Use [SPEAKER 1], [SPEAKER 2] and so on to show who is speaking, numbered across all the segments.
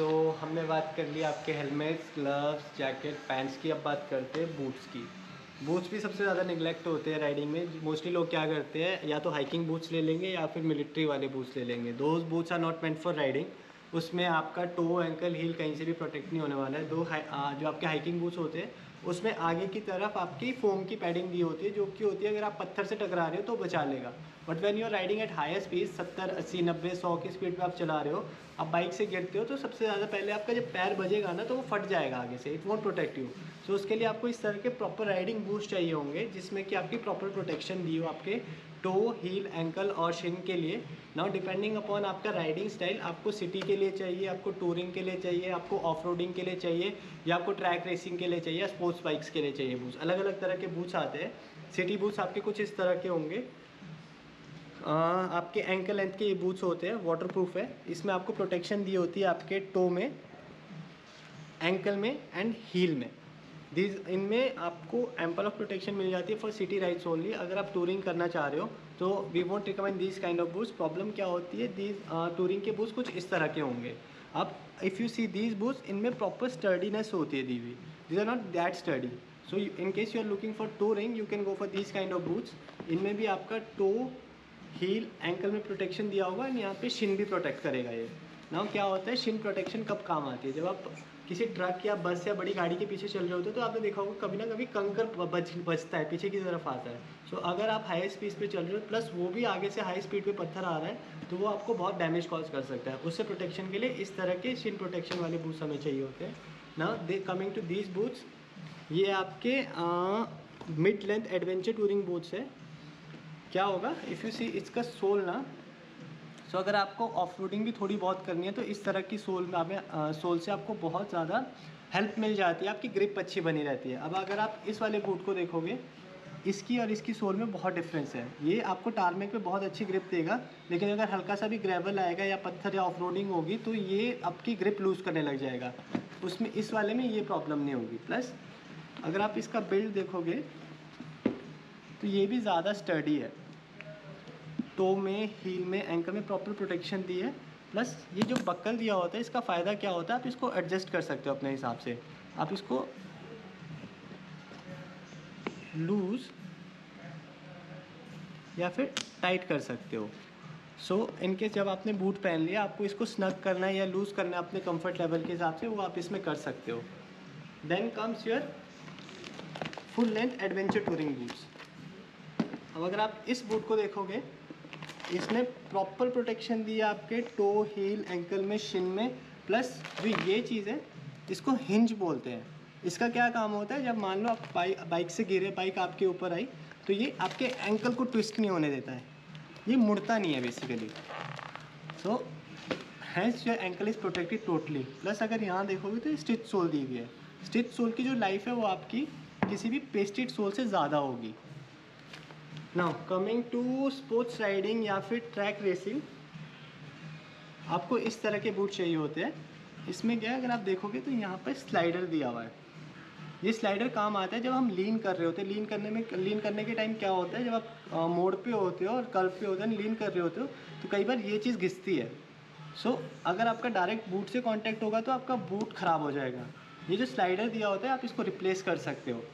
[SPEAKER 1] सो हमने बात कर ली आपके हेलमेट्स, ग्लव्स, जैकेट, पैंट्स की। अब बात करते हैं बूट्स की। बूट्स भी सबसे ज़्यादा निगलेक्ट होते हैं राइडिंग में। मोस्टली लोग क्या करते हैं, या तो हाइकिंग बूट्स ले लेंगे या फिर मिलिट्री वाले बूट्स ले लेंगे। Those boots are not meant for riding. उसमें आपका टो, एंकल, हील कहीं से भी प्रोटेक्ट नहीं होने वाला है। जो आपके हाइकिंग बूट्स होते हैं उसमें आगे की तरफ आपकी फोम की पैडिंग दी होती है, जो कि होती है अगर आप पत्थर से टकरा रहे हो तो बचा लेगा। But when you are riding at higher speed, 70, 80, 90, 100 की स्पीड पे आप चला रहे हो, आप बाइक से गिरते हो तो सबसे ज़्यादा पहले आपका जब पैर बजेगा ना तो वो फट जाएगा आगे से। It won't protect you. So उसके लिए आपको इस तरह के प्रॉपर राइडिंग बूट्स चाहिए होंगे जिसमें कि आपकी प्रॉपर प्रोटेक्शन दी हो आपके टो, हील, एंकल और शिन के लिए। नाउ डिपेंडिंग अपॉन आपका राइडिंग स्टाइल, आपको सिटी के लिए चाहिए, आपको टूरिंग के लिए चाहिए, आपको ऑफ रोडिंग के लिए चाहिए, या आपको ट्रैक रेसिंग के लिए चाहिए, या स्पोर्ट्स बाइक्स के लिए चाहिए बूट्स। अलग अलग तरह के बूट्स आते हैं। सिटी बूट्स आपके कुछ इस तरह के होंगे। आपके एंकल लेंथ के ये बूट्स होते हैं, वाटर प्रूफ है। इसमें आपको प्रोटेक्शन दी होती है आपके टो में, एंकल में एंड हील में। इनमें आपको एम्पल ऑफ प्रोटेक्शन मिल जाती है फॉर सिटी राइड्स ओनली। अगर आप टूरिंग करना चाह रहे हो तो we won't recommend this kind of boots. Problem क्या होती है, दीज टूरिंग के बूट्स कुछ इस तरह के होंगे। अब if you see these boots, इनमें प्रॉपर स्टर्डीनेस होती है दी हुई। These are not that study. So in case you are looking for touring, you can go for this kind of boots. इनमें भी आपका टो, हील, एंकल में protection दिया होगा एंड यहाँ पे शिन भी प्रोटेक्ट करेगा ये। नाउ क्या होता है, शिन प्रोटेक्शन कब काम आती है, जब आप किसी ट्रक या बस या बड़ी गाड़ी के पीछे चल रहे होते हो तो आपने देखा होगा कभी ना कभी कंकर बचता है, पीछे की तरफ आता है। सो अगर आप हाई स्पीड पे चल रहे हो प्लस वो भी आगे से हाई स्पीड पे पत्थर आ रहा है तो वो आपको बहुत डैमेज कॉज कर सकता है। उससे प्रोटेक्शन के लिए इस तरह के शिन प्रोटेक्शन वाले बूट्स हमें चाहिए होते हैं। Now they coming to these boots, ये आपके mid length adventure touring boots है। क्या होगा, इफ़ यू सी इसका सोल ना, सो अगर आपको ऑफ रोडिंग भी थोड़ी बहुत करनी है तो इस तरह की सोल में सोल से आपको बहुत ज़्यादा हेल्प मिल जाती है, आपकी ग्रिप अच्छी बनी रहती है। अब अगर आप इस वाले बूट को देखोगे, इसकी और इसकी सोल में बहुत डिफरेंस है। ये आपको टारमेक पे बहुत अच्छी ग्रिप देगा, लेकिन अगर हल्का सा भी ग्रेवल आएगा या पत्थर या ऑफ रोडिंग होगी तो ये आपकी ग्रिप लूज़ करने लग जाएगा। उसमें इस वाले में ये प्रॉब्लम नहीं होगी। प्लस अगर आप इसका बिल्ड देखोगे तो ये भी ज़्यादा स्टडी है। टो में, हील में, एंकल में प्रॉपर प्रोटेक्शन दी है। प्लस ये जो बक्कल दिया होता है, इसका फ़ायदा क्या होता है, आप इसको एडजस्ट कर सकते हो अपने हिसाब से। आप इसको लूज़ या फिर टाइट कर सकते हो। सो इनकेस जब आपने बूट पहन लिया, आपको इसको स्नग करना है या लूज़ करना है अपने कंफर्ट लेवल के हिसाब से, वो आप इसमें कर सकते हो। Then comes your full length adventure touring boots. अब अगर आप इस बूट को देखोगे, इसने प्रॉपर प्रोटेक्शन दी है आपके टो, हील, एंकल में, शिन में। प्लस जो ये चीज़ है इसको हिंज बोलते हैं। इसका क्या काम होता है, जब मान लो आप बाइक से गिरे, बाइक आपके ऊपर आई तो ये आपके एंकल को ट्विस्ट नहीं होने देता है, ये मुड़ता नहीं है basically. So hence your ankle is protected totally. Plus अगर यहाँ देखोगे तो स्टिच सोल दी हुई है। स्टिच सोल की जो लाइफ है वो आपकी किसी भी पेस्टेड सोल से ज़्यादा होगी। Now coming to sports riding या फिर ट्रैक रेसिंग, आपको इस तरह के बूट चाहिए होते हैं। इसमें क्या है, अगर आप देखोगे तो यहाँ पर स्लाइडर दिया हुआ है। ये स्लाइडर काम आता है जब हम लीन कर रहे होते हैं। लीन करने के टाइम क्या होता है, जब आप मोड़ पे होते हो और कर्व पे होते हैं, लीन कर रहे होते हो तो कई बार ये चीज़ घिसती है। सो अगर आपका डायरेक्ट बूट से कांटेक्ट होगा तो आपका बूट ख़राब हो जाएगा। ये जो स्लाइडर दिया होता है आप इसको रिप्लेस कर सकते हो।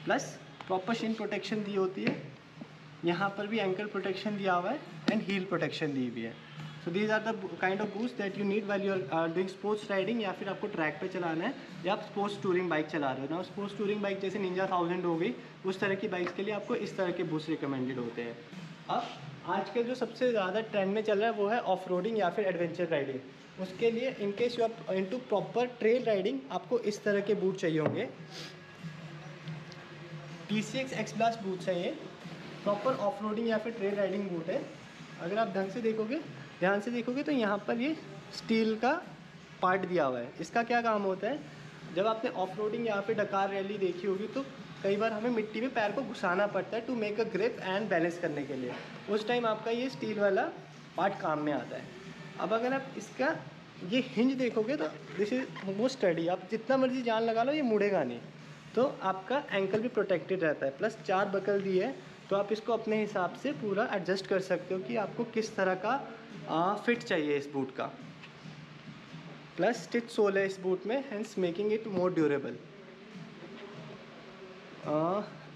[SPEAKER 1] प्लस प्रॉपर शिन प्रोटेक्शन दी होती है, यहाँ पर भी एंकल प्रोटेक्शन दिया हुआ है एंड हील प्रोटेक्शन दी हुई है। So these are the kind of boots that you need while you are doing sports riding, या फिर आपको ट्रैक पे चलाना है या आप स्पोर्ट्स टूरिंग बाइक चला रहे हो ना। स्पोर्ट्स टूरिंग बाइक जैसे निंजा 1000 हो गई, उस तरह की बाइक्स के लिए आपको इस तरह के बूट्स रिकमेंडेड होते हैं। अब आजकल जो सबसे ज़्यादा ट्रेंड में चल रहा है वो है ऑफ रोडिंग या फिर एडवेंचर राइडिंग। उसके लिए in case you are into proper trail riding, आपको इस तरह के बूट चाहिए होंगे। TCX X-Blast बूट्स हैं ये, प्रॉपर ऑफ रोडिंग या फिर ट्रेल राइडिंग बूट है। अगर आप ढंग से देखोगे, ध्यान से देखोगे तो यहाँ पर ये स्टील का पार्ट दिया हुआ है। इसका क्या काम होता है, जब आपने ऑफ रोडिंग या फिर डकार रैली देखी होगी तो कई बार हमें मिट्टी में पैर को घुसाना पड़ता है to make a grip and balance करने के लिए। उस टाइम आपका ये स्टील वाला पार्ट काम में आता है। अब अगर आप इसका ये हिंज देखोगे तो दिस इज वो स्टडी, आप जितना मर्जी जान लगा लो ये मुड़ेगा नहीं। तो आपका एंकल भी प्रोटेक्टेड रहता है। प्लस 4 बकल दी है तो आप इसको अपने हिसाब से पूरा एडजस्ट कर सकते हो कि आपको किस तरह का फिट चाहिए इस बूट का। प्लस स्टिच सोल है इस बूट में, hence making it more durable.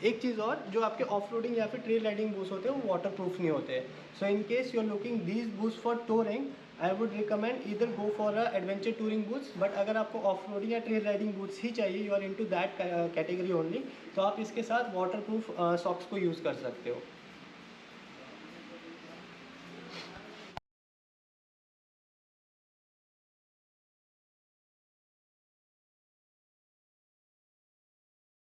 [SPEAKER 1] एक चीज़ और, जो आपके ऑफ रोडिंग या फिर ट्रेल राइडिंग बूट्स होते हैं वो वाटर प्रूफ नहीं होते। So in case you are looking these boots for touring, I would recommend either go for a adventure touring boots. But अगर आपको ऑफ रोडिंग या ट्रेल राइडिंग बूट्स ही चाहिए, you are into that category only, तो आप इसके साथ waterproof socks को यूज़ कर सकते हो।